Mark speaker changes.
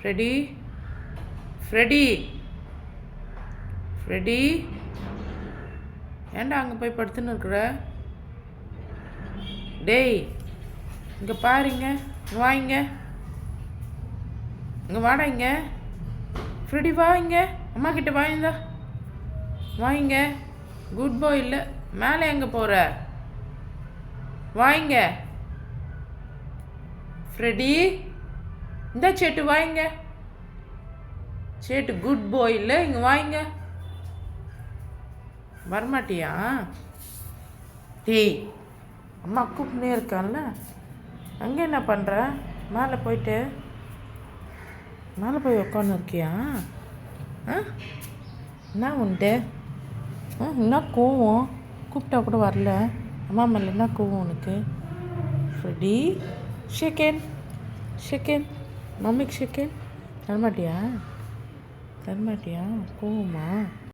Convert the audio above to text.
Speaker 1: Freddy Freddy Freddy ஏன்டா அங்கே போய் படுத்துன்னு இருக்கிற? டேய் இங்கே பாருங்க, இங்கே வாங்க, இங்கே வாடா, இங்கே ஃப்ரெடி வாங்க, அம்மா கிட்ட வாய்ந்தா வாங்க. குட் பாய் இல்லை, மேலே எங்கே போகிற? வாங்க ஃப்ரெடி, இந்த சேட்டு வாங்க. சேட்டு குட் பாய் இல்லை, இங்கே வாங்க. வரமாட்டியா? டேய் அம்மா கூப்பிட்டே இருக்கான்ல, அங்கே என்ன பண்ணுற? மேலே போயிட்டு மேலே போய் உட்காந்து இருக்கியா? என்ன உண்டு? என்ன கோவம்? கூப்பிட்டா கூட வரல. அம்மா மேலே என்ன கோவம் உனக்கு? ஃப்ரெடி ஷேக்கேன் ஷேக்கேன், மம்மிக்கு ஷேக்கேன். தரமாட்டியா? தரமாட்டியா? கோவமா?